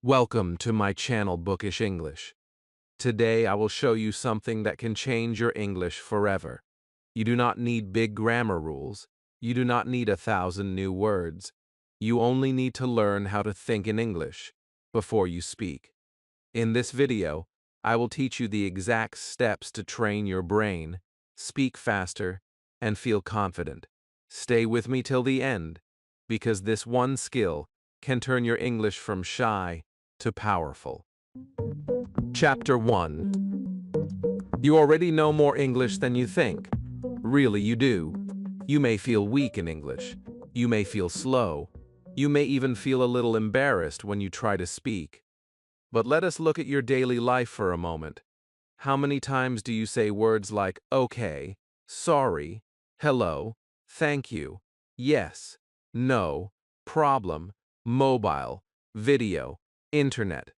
Welcome to my channel Bookish English. Today I will show you something that can change your English forever. You do not need big grammar rules. You do not need 1,000 new words. You only need to learn how to think in English before you speak. In this video, I will teach you the exact steps to train your brain, speak faster, and feel confident. Stay with me till the end, because this one skill can turn your English from shy to powerful. Chapter 1. You already know more English than you think. Really, you do. You may feel weak in English. You may feel slow. You may even feel a little embarrassed when you try to speak. But let us look at your daily life for a moment. How many times do you say words like okay, sorry, hello, thank you, yes, no, problem, mobile, video, internet?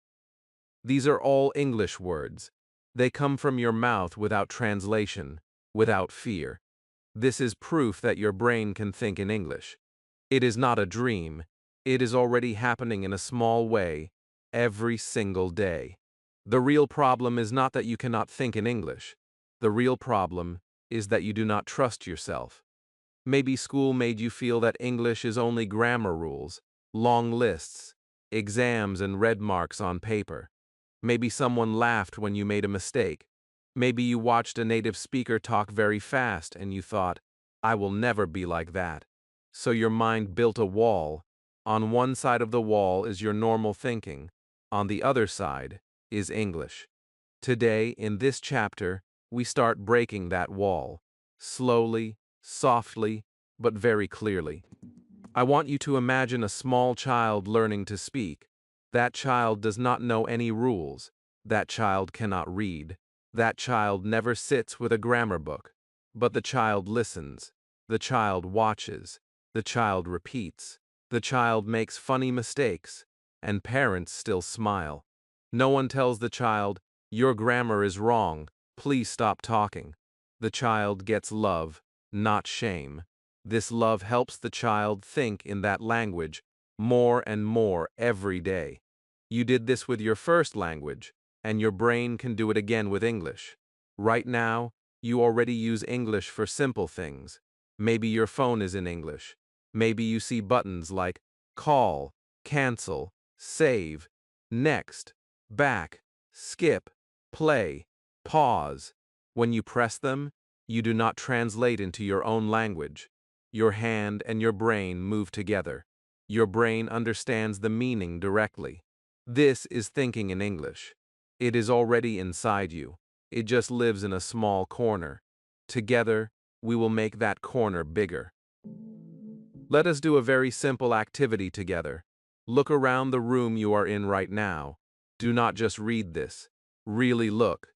These are all English words. They come from your mouth without translation, without fear. This is proof that your brain can think in English. It is not a dream. It is already happening in a small way, every single day. The real problem is not that you cannot think in English. The real problem is that you do not trust yourself. Maybe school made you feel that English is only grammar rules, long lists, exams and red marks on paper. Maybe someone laughed when you made a mistake. Maybe you watched a native speaker talk very fast and you thought, I will never be like that. So your mind built a wall. On one side of the wall is your normal thinking. On the other side is English. Today, in this chapter, we start breaking that wall. Slowly, softly, but very clearly. I want you to imagine a small child learning to speak. That child does not know any rules. That child cannot read. That child never sits with a grammar book. But the child listens. The child watches. The child repeats. The child makes funny mistakes. And parents still smile. No one tells the child, your grammar is wrong. Please stop talking. The child gets love, not shame. This love helps the child think in that language more and more every day. You did this with your first language, and your brain can do it again with English. Right now, you already use English for simple things. Maybe your phone is in English. Maybe you see buttons like call, cancel, save, next, back, skip, play, pause. When you press them, you do not translate into your own language. Your hand and your brain move together. Your brain understands the meaning directly. This is thinking in English. It is already inside you. It just lives in a small corner. Together, we will make that corner bigger. Let us do a very simple activity together. Look around the room you are in right now. Do not just read this. Really look.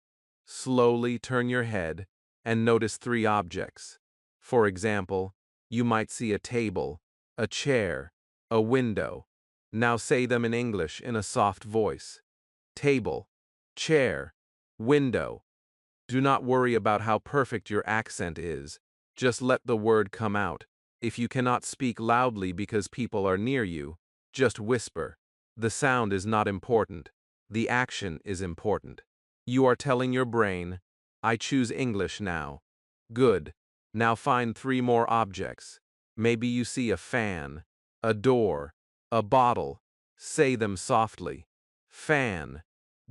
Slowly turn your head and notice 3 objects. For example, you might see a table, a chair, a window. Now say them in English in a soft voice. Table, chair, window. Do not worry about how perfect your accent is. Just let the word come out. If you cannot speak loudly because people are near you, just whisper. The sound is not important. The action is important. You are telling your brain, I choose English now. Good. Now find 3 more objects. Maybe you see a fan, a door, a bottle. Say them softly. Fan,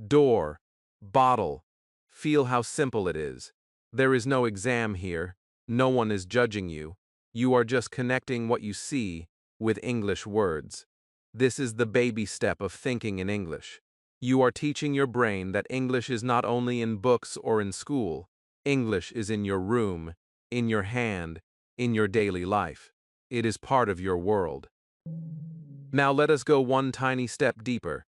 door, bottle. Feel how simple it is. There is no exam here. No one is judging you. You are just connecting what you see with English words. This is the baby step of thinking in English. You are teaching your brain that English is not only in books or in school. English is in your room, in your hand, in your daily life. It is part of your world. Now let us go one tiny step deeper.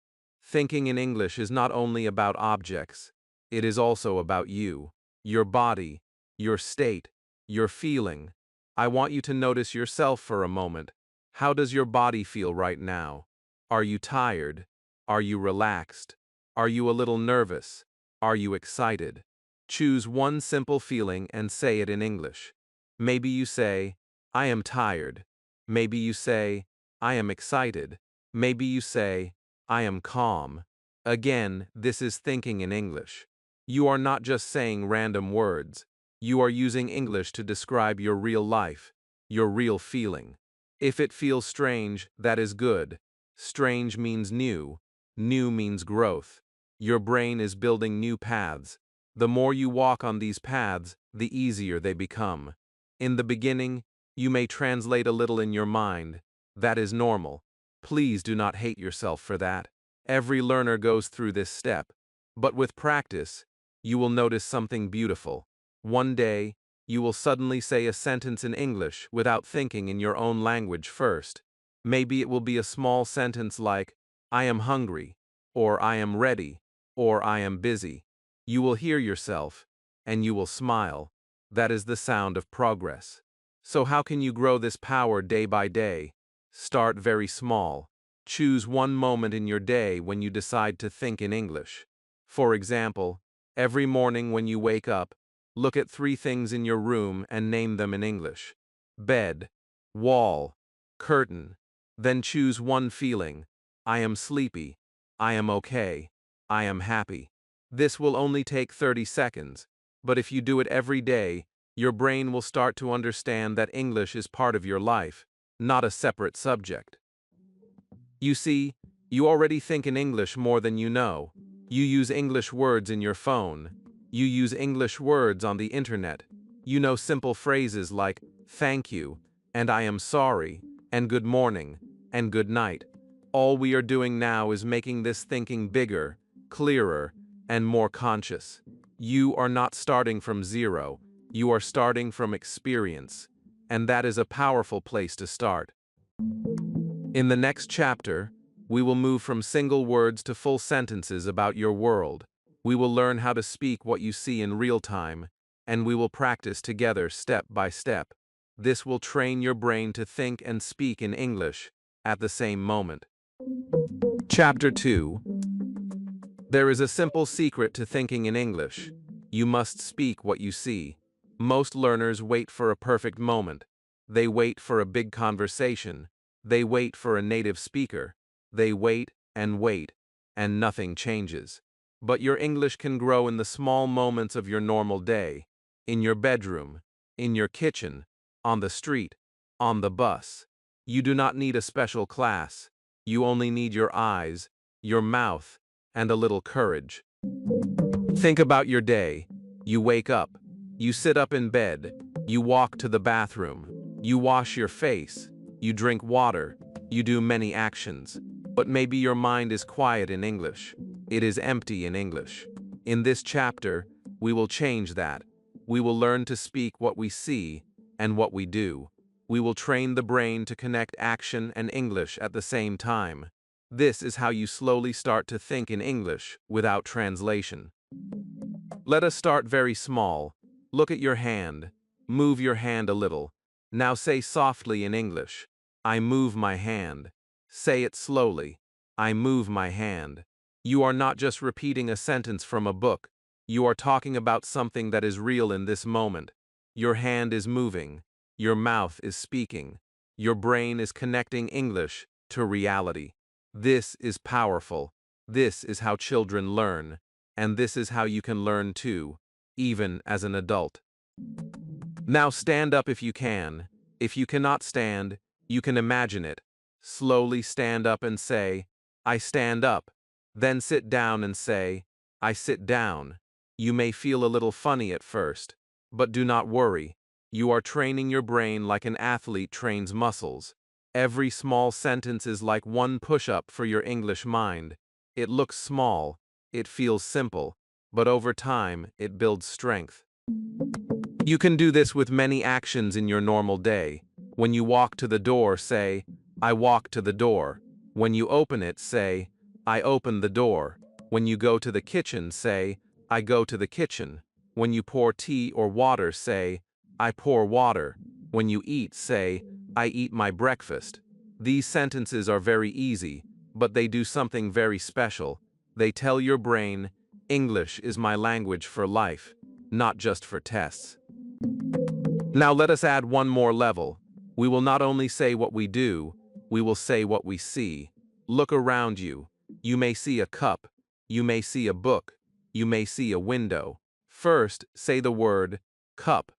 Thinking in English is not only about objects. It is also about you, your body, your state, your feeling. I want you to notice yourself for a moment. How does your body feel right now? Are you tired? Are you relaxed? Are you a little nervous? Are you excited? Choose one simple feeling and say it in English. Maybe you say, I am tired. Maybe you say, I am excited. Maybe you say, I am calm. Again, this is thinking in English. You are not just saying random words. You are using English to describe your real life, your real feeling. If it feels strange, that is good. Strange means new. New means growth. Your brain is building new paths. The more you walk on these paths, the easier they become. In the beginning, you may translate a little in your mind. That is normal. Please do not hate yourself for that. Every learner goes through this step. But with practice, you will notice something beautiful. One day, you will suddenly say a sentence in English without thinking in your own language first. Maybe it will be a small sentence like, I am hungry, or I am ready, or I am busy. You will hear yourself, and you will smile. That is the sound of progress. So how can you grow this power day by day? Start very small. Choose one moment in your day when you decide to think in English. For example, every morning when you wake up, look at 3 things in your room and name them in English. Bed, wall, curtain. Then choose one feeling. I am sleepy. I am okay. I am happy. This will only take 30 seconds, but if you do it every day, your brain will start to understand that English is part of your life, not a separate subject. You see, you already think in English more than you know. You use English words in your phone. You use English words on the internet. You know simple phrases like thank you, and I am sorry, and good morning, and good night. All we are doing now is making this thinking bigger, clearer, and more conscious. You are not starting from zero. You are starting from experience. And that is a powerful place to start. In the next chapter, we will move from single words to full sentences about your world. We will learn how to speak what you see in real time, and we will practice together step by step. This will train your brain to think and speak in English at the same moment. Chapter 2. There is a simple secret to thinking in English. You must speak what you see. Most learners wait for a perfect moment. They wait for a big conversation. They wait for a native speaker. They wait, and nothing changes. But your English can grow in the small moments of your normal day. In your bedroom, in your kitchen, on the street, on the bus. You do not need a special class. You only need your eyes, your mouth, and a little courage. Think about your day. You wake up. You sit up in bed. You walk to the bathroom. You wash your face. You drink water. You do many actions. But maybe your mind is quiet in English. It is empty in English. In this chapter, we will change that. We will learn to speak what we see and what we do. We will train the brain to connect action and English at the same time. This is how you slowly start to think in English without translation. Let us start very small. Look at your hand. Move your hand a little. Now say softly in English, I move my hand. Say it slowly. I move my hand. You are not just repeating a sentence from a book. You are talking about something that is real in this moment. Your hand is moving. Your mouth is speaking. Your brain is connecting English to reality. This is powerful. This is how children learn. And this is how you can learn too, even as an adult. Now stand up if you can. If you cannot stand, you can imagine it. Slowly stand up and say, I stand up. Then sit down and say, I sit down. You may feel a little funny at first, but do not worry. You are training your brain like an athlete trains muscles. Every small sentence is like one push-up for your English mind. It looks small, it feels simple, but over time, it builds strength. You can do this with many actions in your normal day. When you walk to the door, say, I walk to the door. When you open it, say, I open the door. When you go to the kitchen, say, I go to the kitchen. When you pour tea or water, say, I pour water. When you eat, say, I eat my breakfast. These sentences are very easy, but they do something very special. They tell your brain, English is my language for life, not just for tests. Now let us add one more level. We will not only say what we do, we will say what we see. Look around you. You may see a cup. You may see a book. You may see a window. First, say the word cup,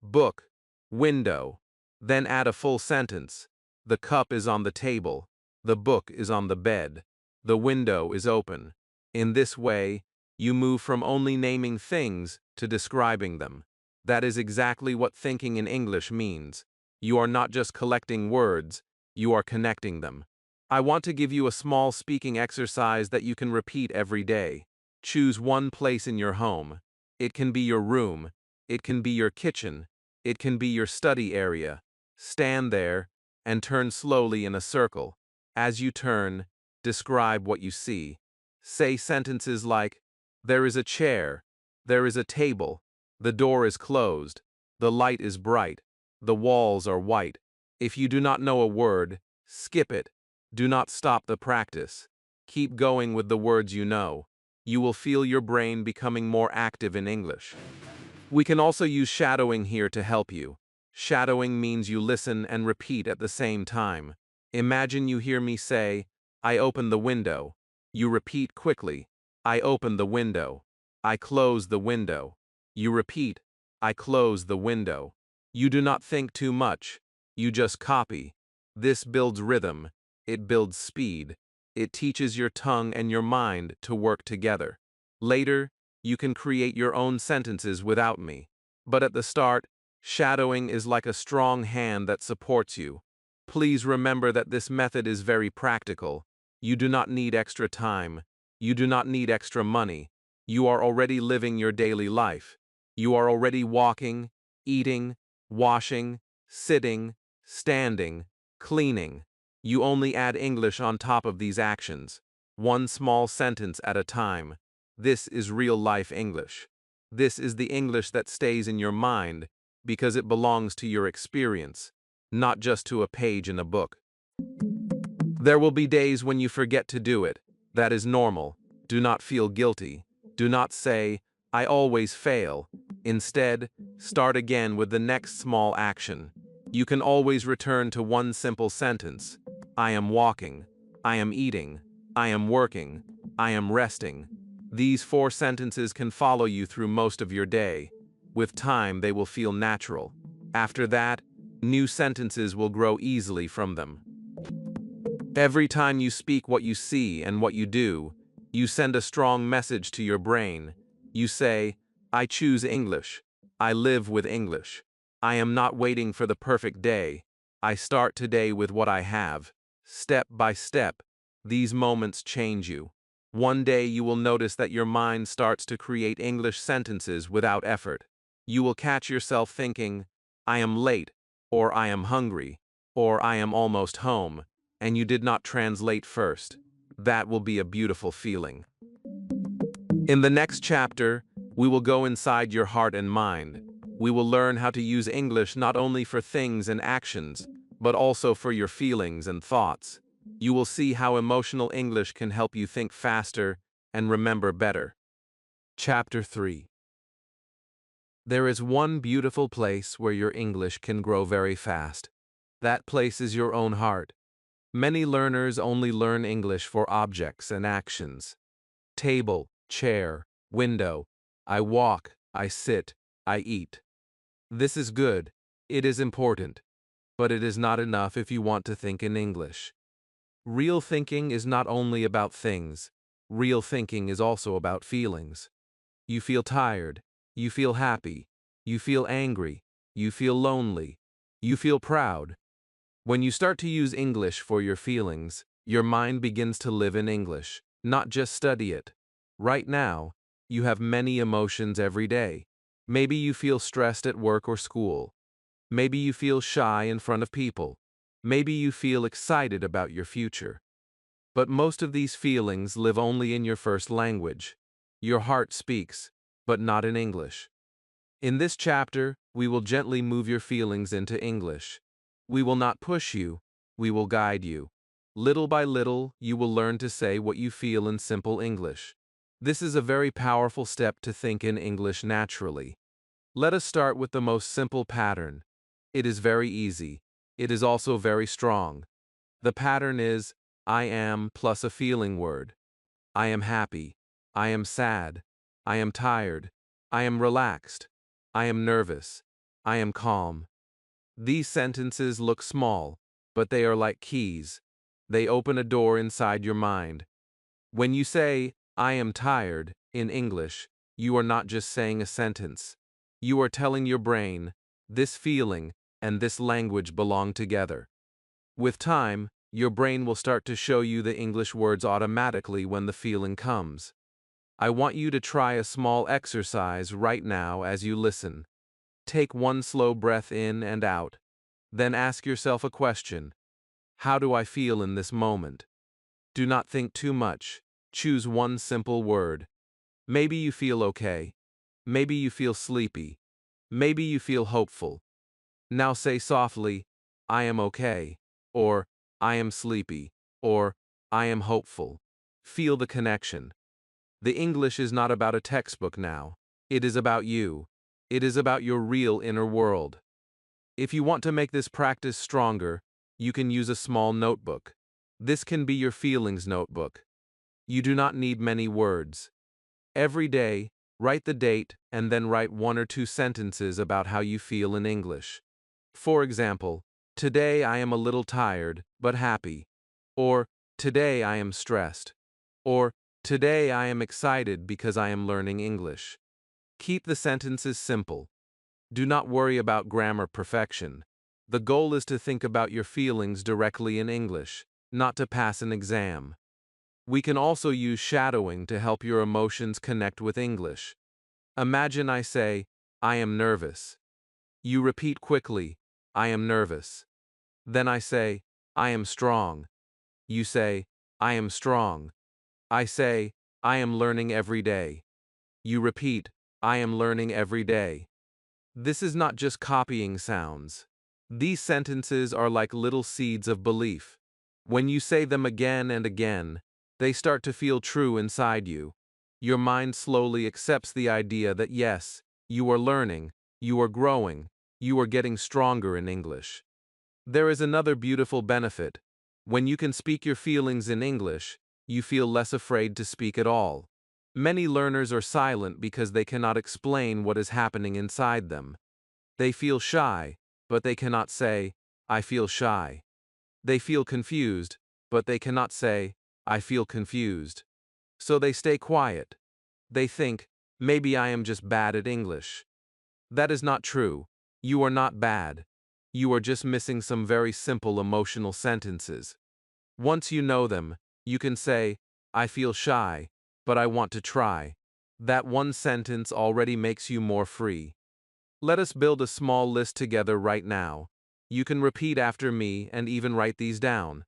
book, window. Then add a full sentence. The cup is on the table. The book is on the bed. The window is open. In this way, you move from only naming things to describing them. That is exactly what thinking in English means. You are not just collecting words, you are connecting them. I want to give you a small speaking exercise that you can repeat every day. Choose one place in your home. It can be your room. It can be your kitchen. It can be your study area. Stand there and turn slowly in a circle. As you turn, describe what you see. Say sentences like, there is a chair, there is a table, the door is closed, the light is bright, the walls are white. If you do not know a word, skip it. Do not stop the practice. Keep going with the words you know. You will feel your brain becoming more active in English. We can also use shadowing here to help you. Shadowing means you listen and repeat at the same time. Imagine you hear me say, I open the window. You repeat quickly, I open the window. I close the window. You repeat, I close the window. You do not think too much. You just copy. This builds rhythm. It builds speed. It teaches your tongue and your mind to work together. Later, you can create your own sentences without me. But at the start, shadowing is like a strong hand that supports you. Please remember that this method is very practical. You do not need extra time. You do not need extra money. You are already living your daily life. You are already walking, eating, washing, sitting, standing, cleaning. You only add English on top of these actions, one small sentence at a time. This is real-life English. This is the English that stays in your mind because it belongs to your experience, not just to a page in a book. There will be days when you forget to do it. That is normal. Do not feel guilty. Do not say, I always fail. Instead, start again with the next small action. You can always return to one simple sentence. I am walking. I am eating. I am working. I am resting. These 4 sentences can follow you through most of your day. With time, they will feel natural. After that, new sentences will grow easily from them. Every time you speak what you see and what you do, you send a strong message to your brain. You say, I choose English. I live with English. I am not waiting for the perfect day. I start today with what I have. Step by step, these moments change you. One day you will notice that your mind starts to create English sentences without effort. You will catch yourself thinking, I am late, or I am hungry, or I am almost home, and you did not translate first. That will be a beautiful feeling. In the next chapter, we will go inside your heart and mind. We will learn how to use English not only for things and actions, but also for your feelings and thoughts. You will see how emotional English can help you think faster and remember better. Chapter 3. There is one beautiful place where your English can grow very fast. That place is your own heart. Many learners only learn English for objects and actions. Table, chair, window. I walk, I sit, I eat. This is good. It is important. But it is not enough if you want to think in English. Real thinking is not only about things. Real thinking is also about feelings. You feel tired. You feel happy. You feel angry. You feel lonely. You feel proud. When you start to use English for your feelings, your mind begins to live in English, not just study it. Right now, you have many emotions every day. Maybe you feel stressed at work or school. Maybe you feel shy in front of people. Maybe you feel excited about your future. But most of these feelings live only in your first language. Your heart speaks, but not in English. In this chapter, we will gently move your feelings into English. We will not push you, we will guide you. Little by little, you will learn to say what you feel in simple English. This is a very powerful step to think in English naturally. Let us start with the most simple pattern. It is very easy. It is also very strong. The pattern is, I am plus a feeling word. I am happy. I am sad. I am tired. I am relaxed. I am nervous. I am calm. These sentences look small, but they are like keys. They open a door inside your mind. When you say, I am tired, in English, you are not just saying a sentence. You are telling your brain, this feeling and this language belong together. With time, your brain will start to show you the English words automatically when the feeling comes. I want you to try a small exercise right now as you listen. Take one slow breath in and out. Then ask yourself a question. How do I feel in this moment? Do not think too much. Choose one simple word. Maybe you feel okay. Maybe you feel sleepy. Maybe you feel hopeful. Now say softly, I am okay, or I am sleepy, or I am hopeful. Feel the connection. The English is not about a textbook now. It is about you. It is about your real inner world. If you want to make this practice stronger, you can use a small notebook. This can be your feelings notebook. You do not need many words. Every day, write the date and then write 1 or 2 sentences about how you feel in English. For example, today I am a little tired, but happy. Or, today I am stressed. Or, today I am excited because I am learning English. Keep the sentences simple. Do not worry about grammar perfection. The goal is to think about your feelings directly in English, not to pass an exam. We can also use shadowing to help your emotions connect with English. Imagine I say, I am nervous. You repeat quickly, I am nervous. Then I say, I am strong. You say, I am strong. I say, I am learning every day. You repeat, I am learning every day. This is not just copying sounds. These sentences are like little seeds of belief. When you say them again and again, they start to feel true inside you. Your mind slowly accepts the idea that yes, you are learning, you are growing, you are getting stronger in English. There is another beautiful benefit. When you can speak your feelings in English, you feel less afraid to speak at all. Many learners are silent because they cannot explain what is happening inside them. They feel shy, but they cannot say, I feel shy. They feel confused, but they cannot say, I feel confused. So they stay quiet. They think, maybe I am just bad at English. That is not true. You are not bad. You are just missing some very simple emotional sentences. Once you know them, you can say, I feel shy, but I want to try. That one sentence already makes you more free. Let us build a small list together right now. You can repeat after me and even write these down.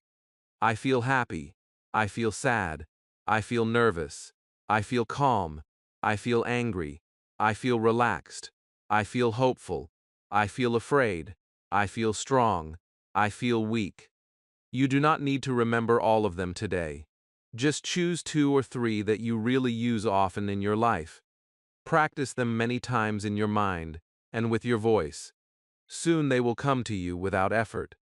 I feel happy. I feel sad. I feel nervous. I feel calm. I feel angry. I feel relaxed. I feel hopeful. I feel afraid. I feel strong. I feel weak. You do not need to remember all of them today. Just choose 2 or 3 that you really use often in your life. Practice them many times in your mind and with your voice. Soon they will come to you without effort.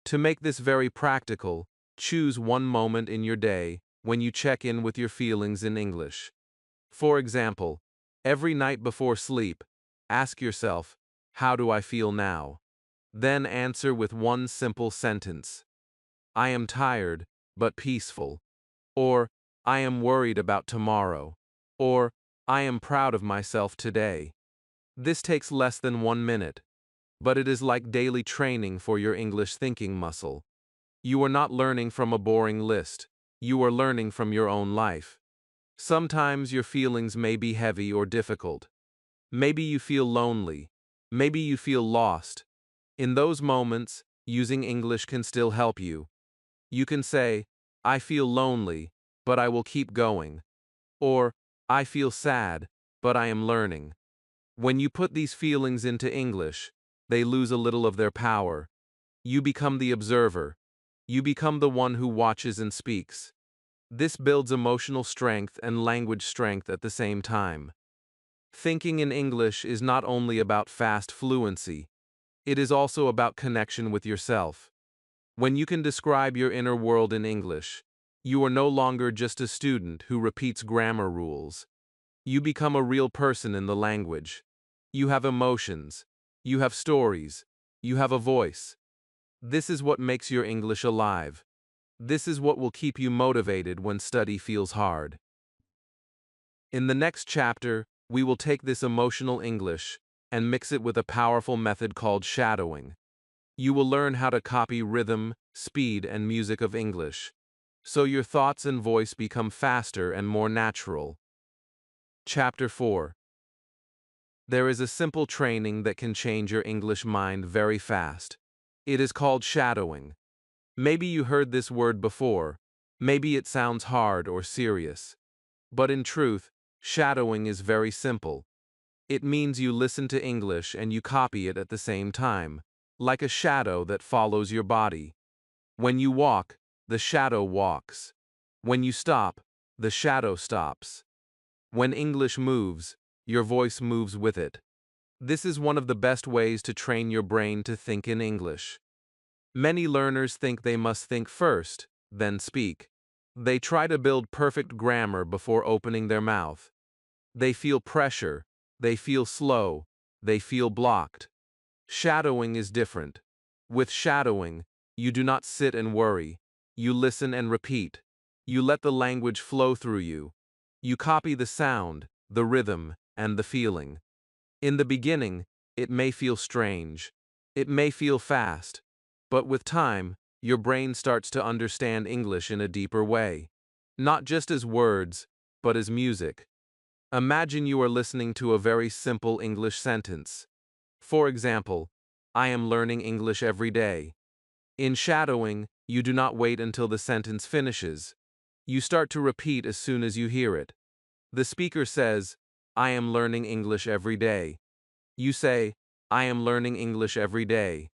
To make this very practical, choose one moment in your day when you check in with your feelings in English. For example, every night before sleep, ask yourself, how do I feel now? Then answer with one simple sentence. I am tired, but peaceful. Or, I am worried about tomorrow. Or, I am proud of myself today. This takes less than 1 minute, but it is like daily training for your English thinking muscle. You are not learning from a boring list. You are learning from your own life. Sometimes your feelings may be heavy or difficult. Maybe you feel lonely. Maybe you feel lost. In those moments, using English can still help you. You can say, I feel lonely, but I will keep going. Or, I feel sad, but I am learning. When you put these feelings into English, they lose a little of their power. You become the observer. You become the one who watches and speaks. This builds emotional strength and language strength at the same time. Thinking in English is not only about fast fluency, it is also about connection with yourself. When you can describe your inner world in English, You are no longer just a student who repeats grammar rules. You become a real person in the language. You have emotions. You have stories. You have a voice. This is what makes your English alive. This is what will keep you motivated when study feels hard. In the next chapter, we will take this emotional English and mix it with a powerful method called shadowing. You will learn how to copy rhythm, speed, and music of English, so your thoughts and voice become faster and more natural. Chapter 4. There is a simple training that can change your English mind very fast. It is called shadowing. Maybe you heard this word before. Maybe it sounds hard or serious. But in truth, shadowing is very simple. It means you listen to English and you copy it at the same time, like a shadow that follows your body. When you walk, the shadow walks. When you stop, the shadow stops. When English moves, your voice moves with it. This is one of the best ways to train your brain to think in English. Many learners think they must think first, then speak. They try to build perfect grammar before opening their mouth. They feel pressure, they feel slow, they feel blocked. Shadowing is different. With shadowing, you do not sit and worry. You listen and repeat. You let the language flow through you. You copy the sound, the rhythm, and the feeling. In the beginning, it may feel strange. It may feel fast. But with time, your brain starts to understand English in a deeper way. Not just as words, but as music. Imagine you are listening to a very simple English sentence. For example, I am learning English every day. In shadowing, you do not wait until the sentence finishes. You start to repeat as soon as you hear it. The speaker says, I am learning English every day. You say, I am learning English every day.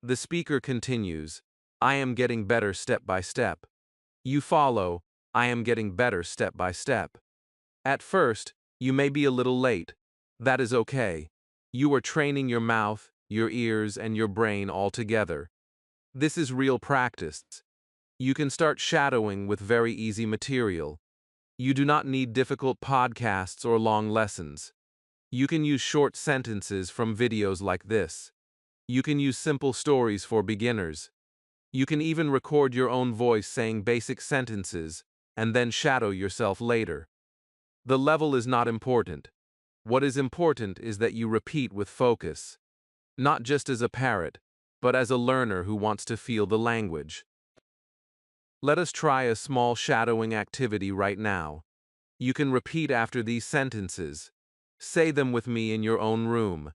The speaker continues, I am getting better step by step. You follow, I am getting better step by step. At first, you may be a little late. That is okay. You are training your mouth, your ears, and your brain all together. This is real practice. You can start shadowing with very easy material. You do not need difficult podcasts or long lessons. You can use short sentences from videos like this. You can use simple stories for beginners. You can even record your own voice saying basic sentences and then shadow yourself later. The level is not important. What is important is that you repeat with focus, not just as a parrot, but as a learner who wants to feel the language. Let us try a small shadowing activity right now. You can repeat after these sentences. Say them with me in your own room.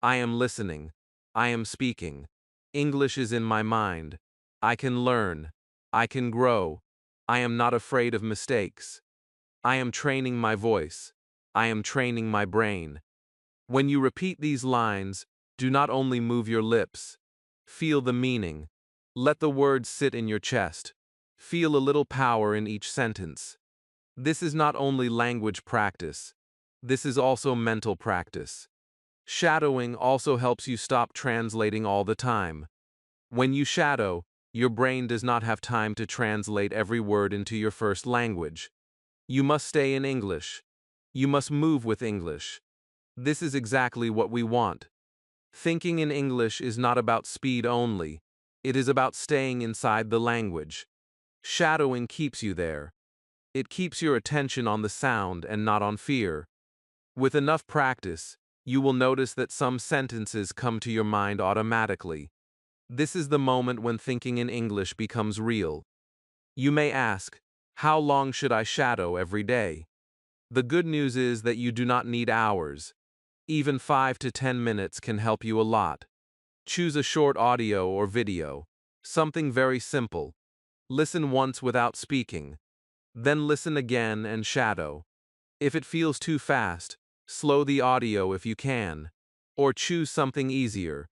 I am listening. I am speaking. English is in my mind. I can learn. I can grow. I am not afraid of mistakes. I am training my voice. I am training my brain. When you repeat these lines, do not only move your lips. Feel the meaning. Let the words sit in your chest. Feel a little power in each sentence. This is not only language practice. This is also mental practice. Shadowing also helps you stop translating all the time. When you shadow, your brain does not have time to translate every word into your first language. You must stay in English. You must move with English. This is exactly what we want. Thinking in English is not about speed only. It is about staying inside the language. Shadowing keeps you there. It keeps your attention on the sound and not on fear. With enough practice, you will notice that some sentences come to your mind automatically. This is the moment when thinking in English becomes real. You may ask, how long should I shadow every day? The good news is that you do not need hours. Even 5 to 10 minutes can help you a lot. Choose a short audio or video, something very simple. Listen once without speaking. Then listen again and shadow. If it feels too fast, slow the audio if you can. Or choose something easier.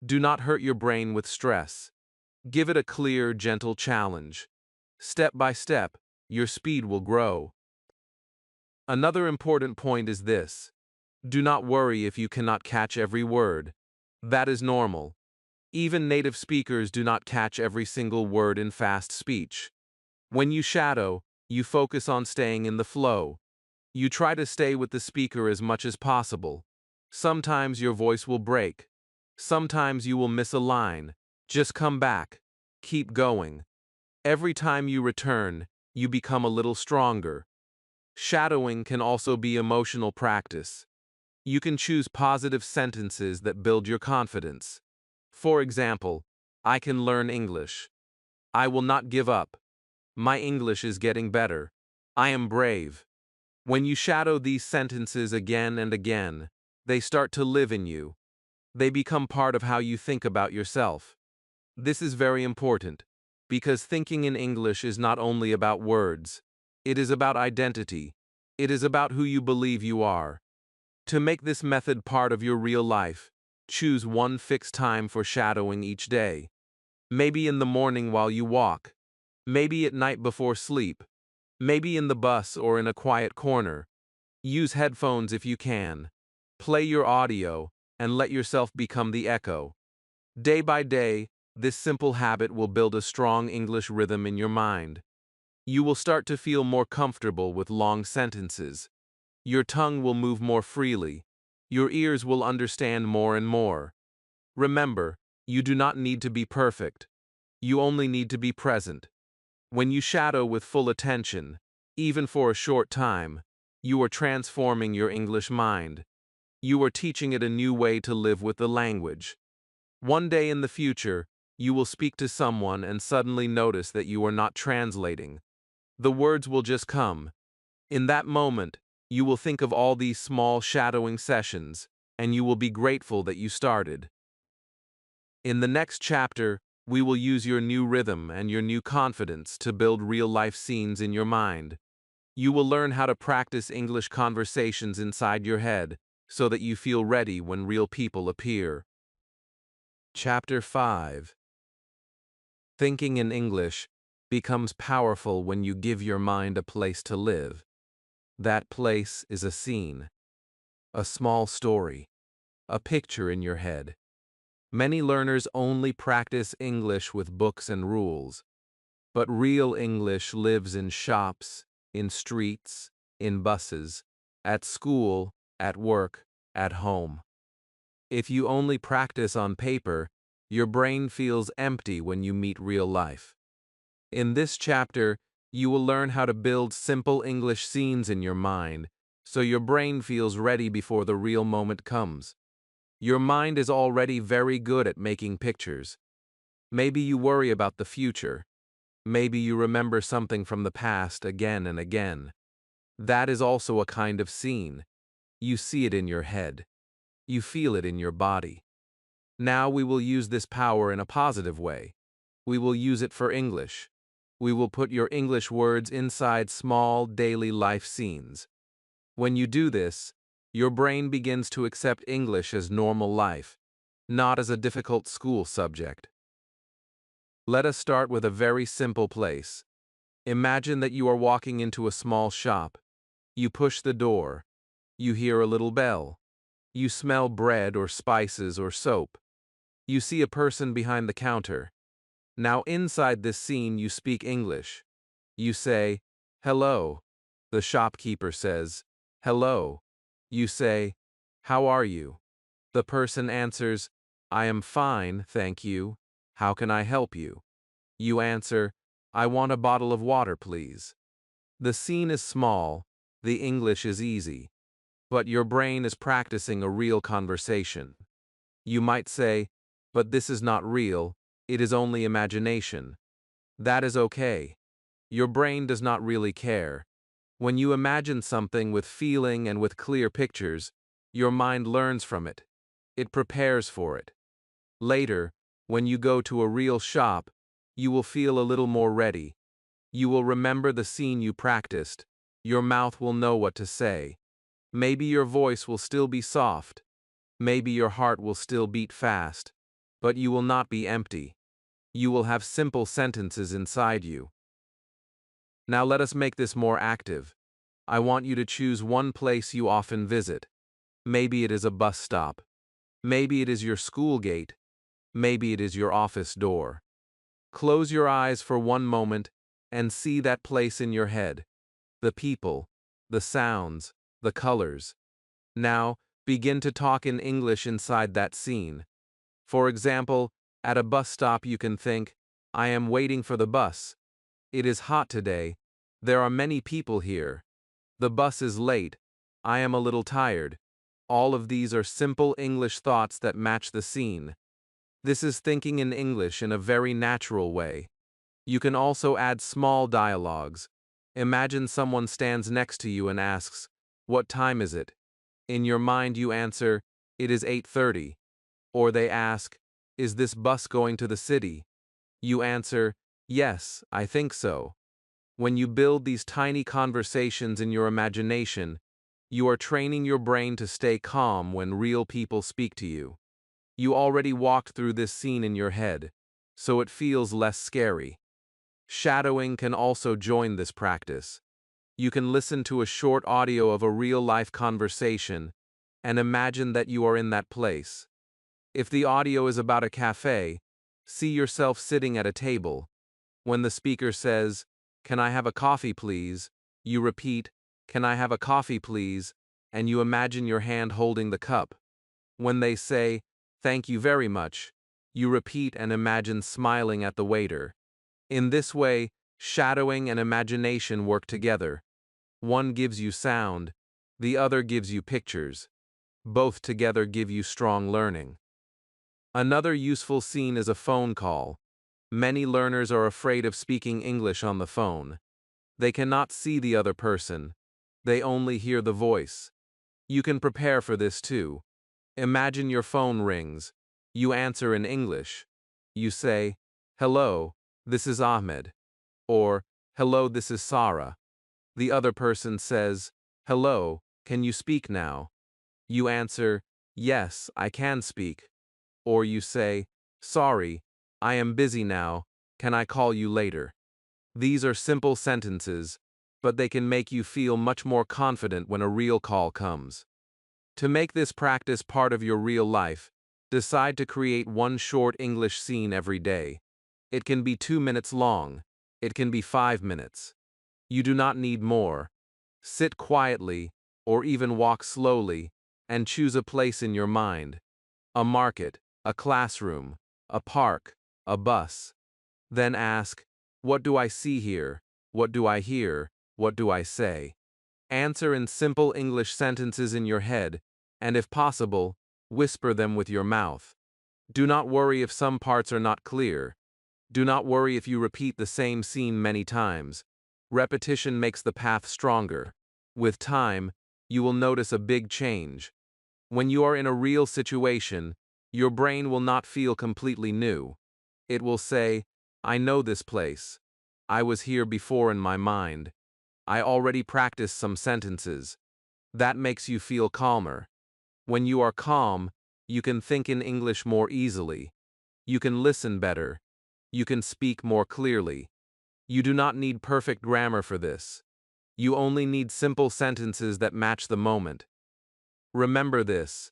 Do not hurt your brain with stress. Give it a clear, gentle challenge. Step by step, your speed will grow. Another important point is this. Do not worry if you cannot catch every word. That is normal. Even native speakers do not catch every single word in fast speech. When you shadow, you focus on staying in the flow. You try to stay with the speaker as much as possible. Sometimes your voice will break. Sometimes you will miss a line. Just come back. Keep going. Every time you return, you become a little stronger. Shadowing can also be emotional practice. You can choose positive sentences that build your confidence. For example, I can learn English. I will not give up. My English is getting better. I am brave. When you shadow these sentences again and again, they start to live in you. They become part of how you think about yourself. This is very important, because thinking in English is not only about words. It is about identity. It is about who you believe you are. To make this method part of your real life, choose one fixed time for shadowing each day. Maybe in the morning while you walk. Maybe at night before sleep. Maybe in the bus or in a quiet corner. Use headphones if you can. Play your audio, and let yourself become the echo. Day by day, this simple habit will build a strong English rhythm in your mind. You will start to feel more comfortable with long sentences. Your tongue will move more freely. Your ears will understand more and more. Remember, you do not need to be perfect. You only need to be present. When you shadow with full attention, even for a short time, you are transforming your English mind. You are teaching it a new way to live with the language. One day in the future, you will speak to someone and suddenly notice that you are not translating. The words will just come. In that moment, you will think of all these small shadowing sessions, and you will be grateful that you started. In the next chapter, we will use your new rhythm and your new confidence to build real-life scenes in your mind. You will learn how to practice English conversations inside your head so that you feel ready when real people appear. Chapter 5. Thinking in English becomes powerful when you give your mind a place to live. That place is a scene, a small story, a picture in your head. Many learners only practice English with books and rules, but real English lives in shops, in streets, in buses, at school, at work, at home. If you only practice on paper, your brain feels empty when you meet real life. In this chapter, you will learn how to build simple English scenes in your mind so your brain feels ready before the real moment comes. Your mind is already very good at making pictures. Maybe you worry about the future. Maybe you remember something from the past again and again. That is also a kind of scene. You see it in your head. You feel it in your body. Now we will use this power in a positive way. We will use it for English. We will put your English words inside small daily life scenes. When you do this, your brain begins to accept English as normal life, not as a difficult school subject. Let us start with a very simple place. Imagine that you are walking into a small shop. You push the door. You hear a little bell. You smell bread or spices or soap. You see a person behind the counter. Now inside this scene you speak English. You say, "Hello." The shopkeeper says, "Hello." You say, "How are you?" The person answers, "I am fine, thank you. How can I help you?" You answer, "I want a bottle of water, please." The scene is small, the English is easy, but your brain is practicing a real conversation. You might say, "But this is not real, it is only imagination." That is okay. Your brain does not really care. When you imagine something with feeling and with clear pictures, your mind learns from it. It prepares for it. Later, when you go to a real shop, you will feel a little more ready. You will remember the scene you practiced. Your mouth will know what to say. Maybe your voice will still be soft. Maybe your heart will still beat fast. But you will not be empty. You will have simple sentences inside you. Now let us make this more active. I want you to choose one place you often visit. Maybe it is a bus stop. Maybe it is your school gate. Maybe it is your office door. Close your eyes for one moment and see that place in your head. The people, the sounds, the colors. Now, begin to talk in English inside that scene. For example, at a bus stop you can think, I am waiting for the bus. It is hot today. There are many people here. The bus is late. I am a little tired. All of these are simple English thoughts that match the scene. This is thinking in English in a very natural way. You can also add small dialogues. Imagine someone stands next to you and asks, "What time is it?" In your mind you answer, "It is 8:30. Or they ask, "Is this bus going to the city?" You answer, "Yes, I think so." When you build these tiny conversations in your imagination, you are training your brain to stay calm when real people speak to you. You already walked through this scene in your head, so it feels less scary. Shadowing can also join this practice. You can listen to a short audio of a real-life conversation and imagine that you are in that place. If the audio is about a cafe, see yourself sitting at a table. When the speaker says, "Can I have a coffee, please?" you repeat, "Can I have a coffee, please?" and you imagine your hand holding the cup. When they say, "Thank you very much," you repeat and imagine smiling at the waiter. In this way, shadowing and imagination work together. One gives you sound, the other gives you pictures. Both together give you strong learning. Another useful scene is a phone call. Many learners are afraid of speaking English on the phone. They cannot see the other person. They only hear the voice. You can prepare for this too. Imagine your phone rings. You answer in English. You say, "Hello, this is Ahmed." Or, "Hello, this is Sarah." The other person says, "Hello, can you speak now?" You answer, "Yes, I can speak." Or you say, "Sorry, I am busy now, can I call you later?" These are simple sentences, but they can make you feel much more confident when a real call comes. To make this practice part of your real life, decide to create one short English scene every day. It can be 2 minutes long. It can be 5 minutes. You do not need more. Sit quietly, or even walk slowly, and choose a place in your mind. A market, a classroom, a park, a bus. Then ask, "What do I see here? What do I hear? What do I say?" Answer in simple English sentences in your head, and if possible, whisper them with your mouth. Do not worry if some parts are not clear. Do not worry if you repeat the same scene many times. Repetition makes the path stronger. With time, you will notice a big change. When you are in a real situation, your brain will not feel completely new. It will say, "I know this place. I was here before in my mind. I already practiced some sentences." That makes you feel calmer. When you are calm, you can think in English more easily. You can listen better. You can speak more clearly. You do not need perfect grammar for this. You only need simple sentences that match the moment. Remember this.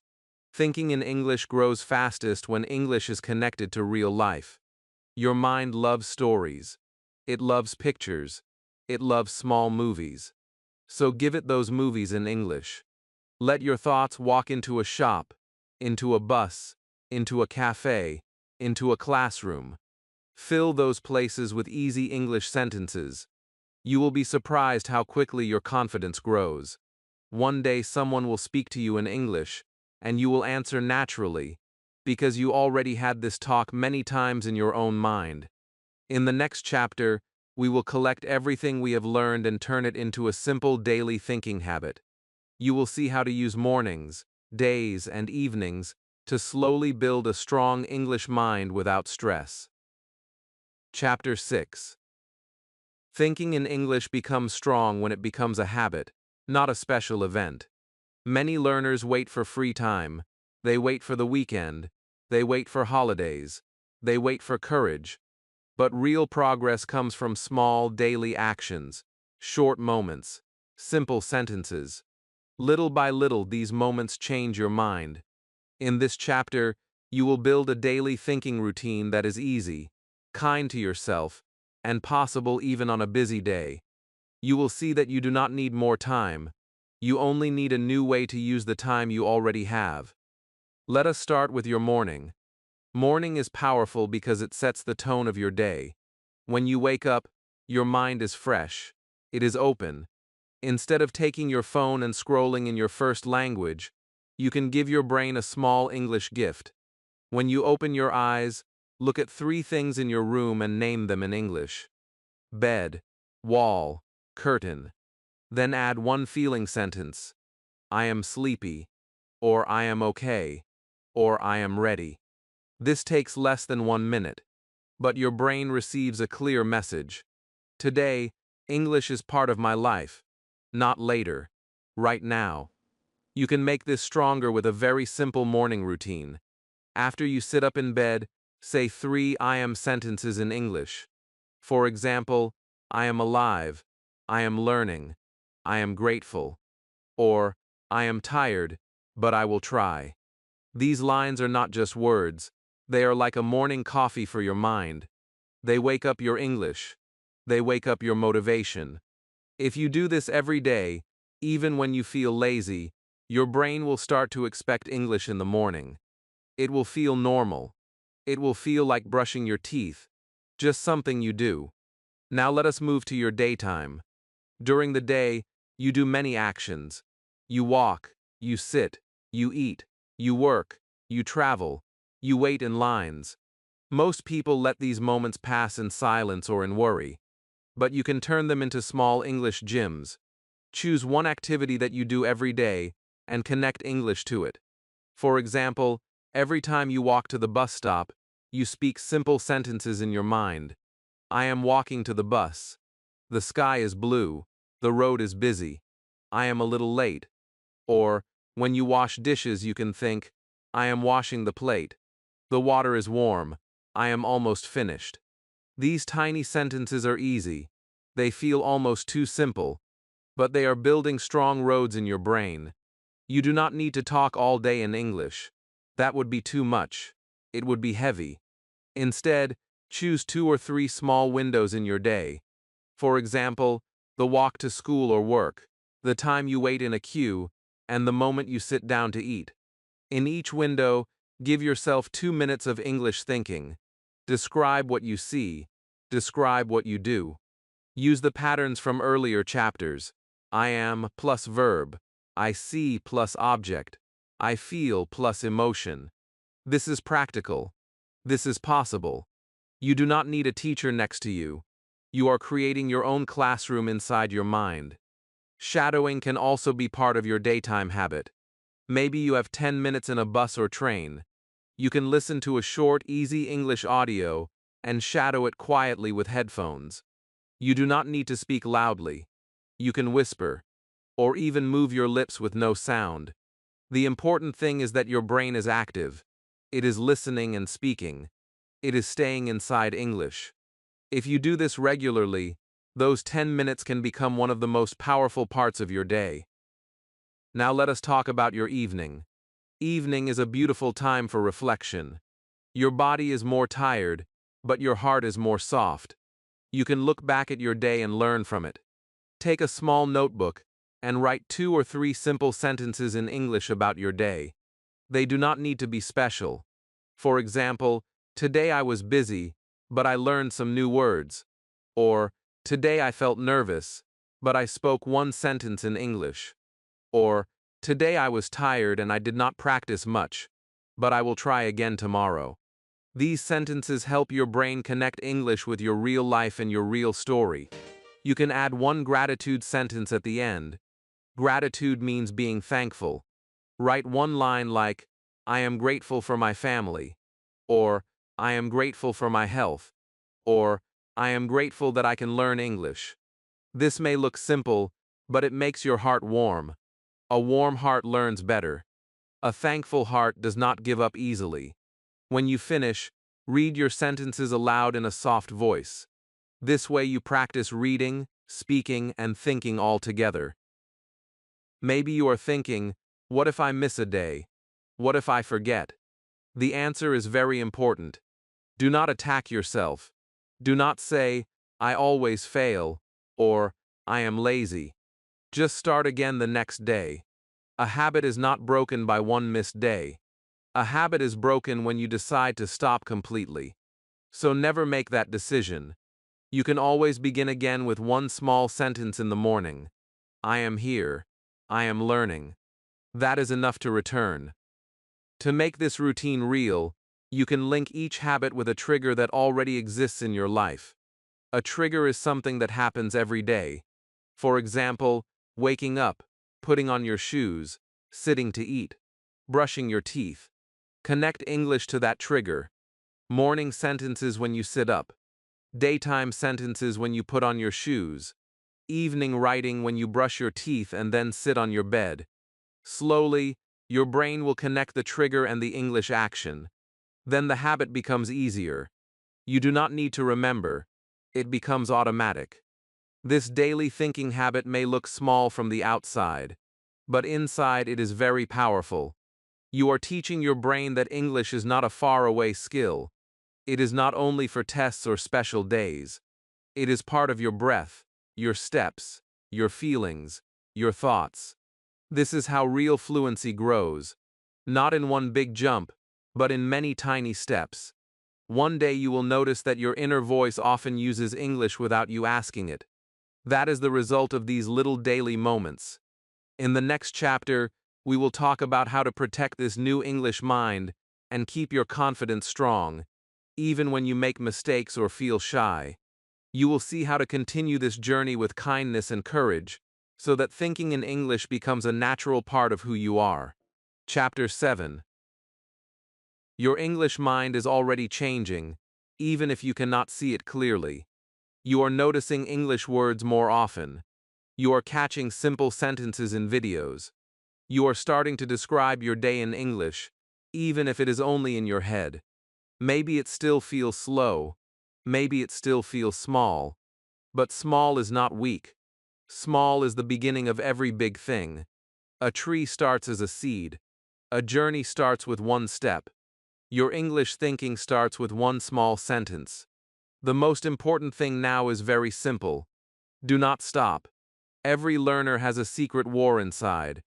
Thinking in English grows fastest when English is connected to real life. Your mind loves stories. It loves pictures. It loves small movies. So give it those movies in English. Let your thoughts walk into a shop, into a bus, into a cafe, into a classroom. Fill those places with easy English sentences. You will be surprised how quickly your confidence grows. One day someone will speak to you in English, and you will answer naturally, because you already had this talk many times in your own mind. In the next chapter, we will collect everything we have learned and turn it into a simple daily thinking habit. You will see how to use mornings, days, and evenings to slowly build a strong English mind without stress. Chapter 6. Thinking in English becomes strong when it becomes a habit, not a special event. Many learners wait for free time. They wait for the weekend. They wait for holidays. They wait for courage. But real progress comes from small, daily actions, short moments, simple sentences. Little by little, these moments change your mind. In this chapter, you will build a daily thinking routine that is easy, kind to yourself, and possible even on a busy day. You will see that you do not need more time. You only need a new way to use the time you already have. Let us start with your morning. Morning is powerful because it sets the tone of your day. When you wake up, your mind is fresh. It is open. Instead of taking your phone and scrolling in your first language, you can give your brain a small English gift. When you open your eyes, look at 3 things in your room and name them in English. Bed, wall, curtain. Then add one feeling sentence. I am sleepy, or I am okay, or I am ready. This takes less than 1 minute, but your brain receives a clear message. Today, English is part of my life, not later, right now. You can make this stronger with a very simple morning routine. After you sit up in bed, say 3 I am sentences in English. For example, I am alive, I am learning, I am grateful, or I am tired, but I will try. These lines are not just words, they are like a morning coffee for your mind. They wake up your English. They wake up your motivation. If you do this every day, even when you feel lazy, your brain will start to expect English in the morning. It will feel normal. It will feel like brushing your teeth, just something you do. Now let us move to your daytime. During the day, you do many actions. You walk, you sit, you eat, you work, you travel, you wait in lines. Most people let these moments pass in silence or in worry. But you can turn them into small English gyms. Choose one activity that you do every day and connect English to it. For example, every time you walk to the bus stop, you speak simple sentences in your mind. I am walking to the bus. The sky is blue. The road is busy. I am a little late. Or, when you wash dishes, you can think, I am washing the plate. The water is warm. I am almost finished. These tiny sentences are easy. They feel almost too simple, but they are building strong roads in your brain. You do not need to talk all day in English. That would be too much. It would be heavy. Instead, choose 2 or 3 small windows in your day. For example, the walk to school or work, the time you wait in a queue, and the moment you sit down to eat. In each window, give yourself 2 minutes of English thinking. Describe what you see. Describe what you do. Use the patterns from earlier chapters. I am plus verb. I see plus object. I feel plus emotion. This is practical. This is possible. You do not need a teacher next to you. You are creating your own classroom inside your mind. Shadowing can also be part of your daytime habit. Maybe you have 10 minutes in a bus or train. You can listen to a short, easy English audio and shadow it quietly with headphones. You do not need to speak loudly. You can whisper, or even move your lips with no sound. The important thing is that your brain is active. It is listening and speaking. It is staying inside English. If you do this regularly, those 10 minutes can become one of the most powerful parts of your day. Now let us talk about your evening. Evening is a beautiful time for reflection. Your body is more tired, but your heart is more soft. You can look back at your day and learn from it. Take a small notebook and write 2 or 3 simple sentences in English about your day. They do not need to be special. For example, today I was busy, but I learned some new words. Or, today I felt nervous, but I spoke 1 sentence in English. Or, today I was tired and I did not practice much, but I will try again tomorrow. These sentences help your brain connect English with your real life and your real story. You can add 1 gratitude sentence at the end. Gratitude means being thankful. Write 1 line like, I am grateful for my family, or I am grateful for my health, or I am grateful that I can learn English. This may look simple, but it makes your heart warm. A warm heart learns better. A thankful heart does not give up easily. When you finish, read your sentences aloud in a soft voice. This way you practice reading, speaking, and thinking all together. Maybe you are thinking, what if I miss a day? What if I forget? The answer is very important. Do not attack yourself. Do not say, I always fail, or I am lazy. Just start again the next day. A habit is not broken by one missed day. A habit is broken when you decide to stop completely. So never make that decision. You can always begin again with one small sentence in the morning. I am here. I am learning. That is enough to return. To make this routine real, you can link each habit with a trigger that already exists in your life. A trigger is something that happens every day. For example, waking up, putting on your shoes, sitting to eat, brushing your teeth. Connect English to that trigger. Morning sentences when you sit up. Daytime sentences when you put on your shoes. Evening writing when you brush your teeth and then sit on your bed. Slowly, your brain will connect the trigger and the English action. Then the habit becomes easier. You do not need to remember. It becomes automatic. This daily thinking habit may look small from the outside, but inside it is very powerful. You are teaching your brain that English is not a faraway skill. It is not only for tests or special days. It is part of your breath, your steps, your feelings, your thoughts. This is how real fluency grows. Not in one big jump, but in many tiny steps. One day you will notice that your inner voice often uses English without you asking it. That is the result of these little daily moments. In the next chapter, we will talk about how to protect this new English mind and keep your confidence strong, even when you make mistakes or feel shy. You will see how to continue this journey with kindness and courage, so that thinking in English becomes a natural part of who you are. Chapter 7. Your English mind is already changing, even if you cannot see it clearly. You are noticing English words more often. You are catching simple sentences in videos. You are starting to describe your day in English, even if it is only in your head. Maybe it still feels slow. Maybe it still feels small. But small is not weak. Small is the beginning of every big thing. A tree starts as a seed. A journey starts with one step. Your English thinking starts with one small sentence. The most important thing now is very simple. Do not stop. Every learner has a secret war inside.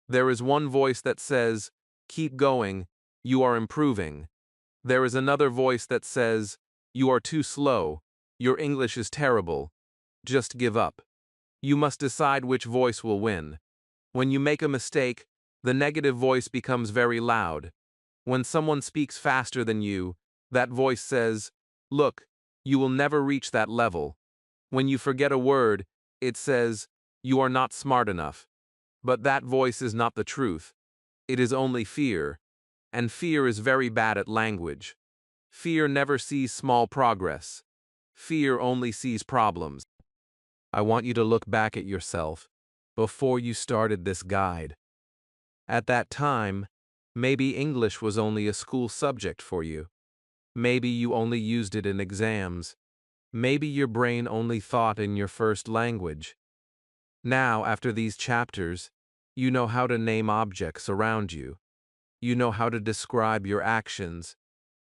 There is one voice that says, keep going, you are improving. There is another voice that says, you are too slow, your English is terrible. Just give up. You must decide which voice will win. When you make a mistake, the negative voice becomes very loud. When someone speaks faster than you, that voice says, look, you will never reach that level. When you forget a word, it says, you are not smart enough. But that voice is not the truth. It is only fear. And fear is very bad at language. Fear never sees small progress. Fear only sees problems. I want you to look back at yourself before you started this guide. At that time, maybe English was only a school subject for you. Maybe you only used it in exams. Maybe your brain only thought in your first language. Now, after these chapters, you know how to name objects around you. You know how to describe your actions.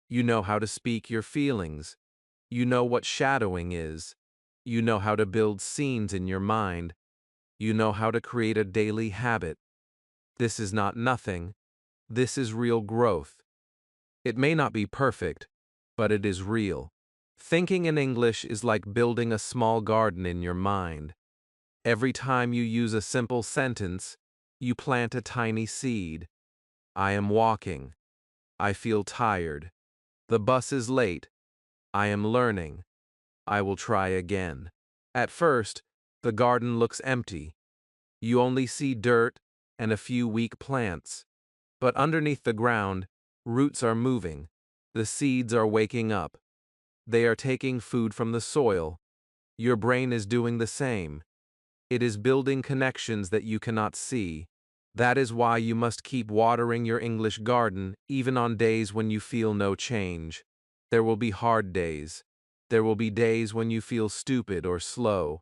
You know how to speak your feelings. You know what shadowing is. You know how to build scenes in your mind. You know how to create a daily habit. This is not nothing. This is real growth. It may not be perfect, but it is real. Thinking in English is like building a small garden in your mind. Every time you use a simple sentence, you plant a tiny seed. I am walking. I feel tired. The bus is late. I am learning. I will try again. At first, the garden looks empty. You only see dirt and a few weak plants. But underneath the ground, roots are moving. The seeds are waking up. They are taking food from the soil. Your brain is doing the same. It is building connections that you cannot see. That is why you must keep watering your English garden even on days when you feel no change. There will be hard days. There will be days when you feel stupid or slow.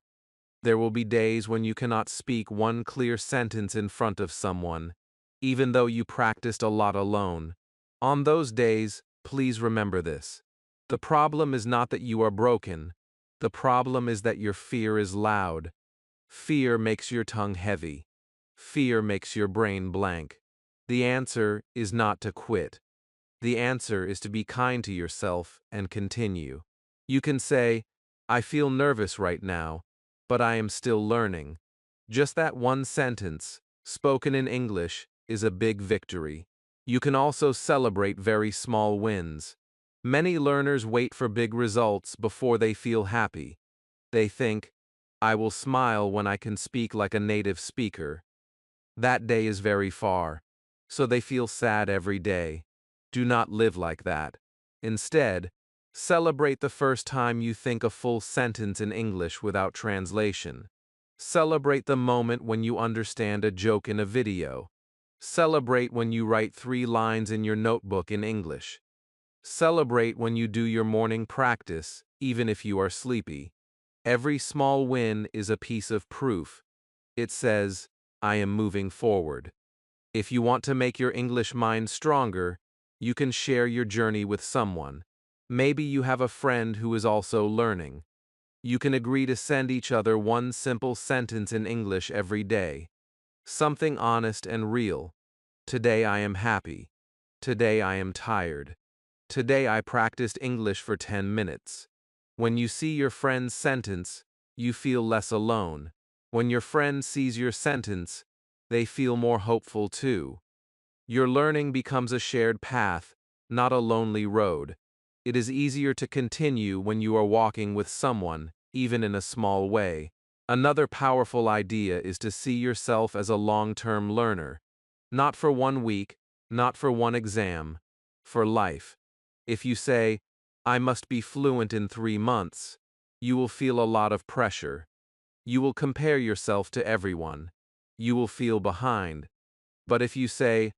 There will be days when you cannot speak one clear sentence in front of someone, even though you practiced a lot alone. On those days, please remember this. The problem is not that you are broken. The problem is that your fear is loud. Fear makes your tongue heavy. Fear makes your brain blank. The answer is not to quit. The answer is to be kind to yourself and continue. You can say, I feel nervous right now, but I am still learning. Just that one sentence, spoken in English, is a big victory. You can also celebrate very small wins. Many learners wait for big results before they feel happy. They think, I will smile when I can speak like a native speaker. That day is very far, so they feel sad every day. Do not live like that. Instead, celebrate the first time you think a full sentence in English without translation. Celebrate the moment when you understand a joke in a video. Celebrate when you write 3 lines in your notebook in English. Celebrate when you do your morning practice, even if you are sleepy. Every small win is a piece of proof. It says, I am moving forward. If you want to make your English mind stronger, you can share your journey with someone. Maybe you have a friend who is also learning. You can agree to send each other one simple sentence in English every day. Something honest and real. Today I am happy. Today I am tired. Today I practiced English for 10 minutes. When you see your friend's sentence, you feel less alone. When your friend sees your sentence, they feel more hopeful too. Your learning becomes a shared path, not a lonely road. It is easier to continue when you are walking with someone, even in a small way. Another powerful idea is to see yourself as a long-term learner. Not for 1 week, not for one exam, for life. If you say, I must be fluent in 3 months, you will feel a lot of pressure. You will compare yourself to everyone. You will feel behind. But if you say,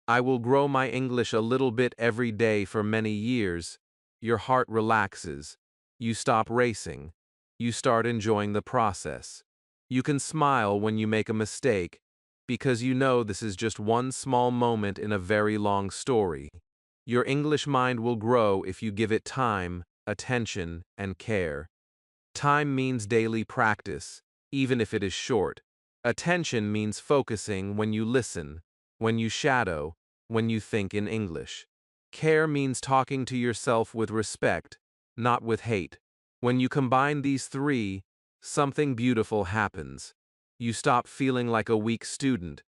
I will grow my English a little bit every day for many years, your heart relaxes. You stop racing. You start enjoying the process. You can smile when you make a mistake, because you know this is just one small moment in a very long story. Your English mind will grow if you give it time, attention, and care. Time means daily practice, even if it is short. Attention means focusing when you listen, when you shadow, when you think in English. Care means talking to yourself with respect, not with hate. When you combine these 3, something beautiful happens. You stop feeling like a weak student.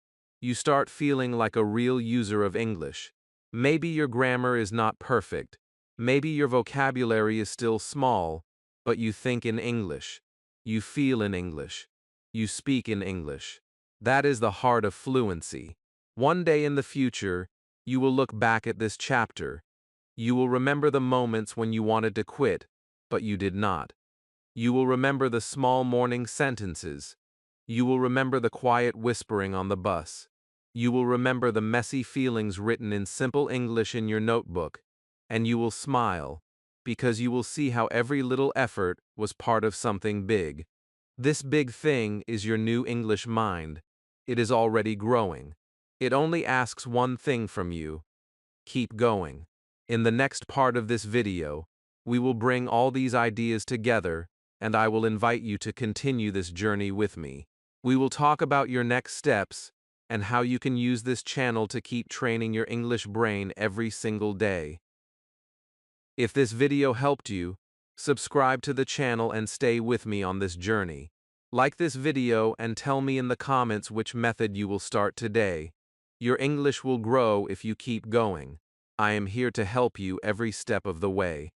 You start feeling like a real user of English. Maybe your grammar is not perfect. Maybe your vocabulary is still small, but you think in English. You feel in English. You speak in English. That is the heart of fluency. One day in the future, you will look back at this chapter. You will remember the moments when you wanted to quit, but you did not. You will remember the small morning sentences. You will remember the quiet whispering on the bus. You will remember the messy feelings written in simple English in your notebook, and you will smile, because you will see how every little effort was part of something big. This big thing is your new English mind. It is already growing. It only asks one thing from you. Keep going. In the next part of this video, we will bring all these ideas together, and I will invite you to continue this journey with me. We will talk about your next steps and how you can use this channel to keep training your English brain every single day. If this video helped you, subscribe to the channel and stay with me on this journey. Like this video and tell me in the comments which method you will start today. Your English will grow if you keep going. I am here to help you every step of the way.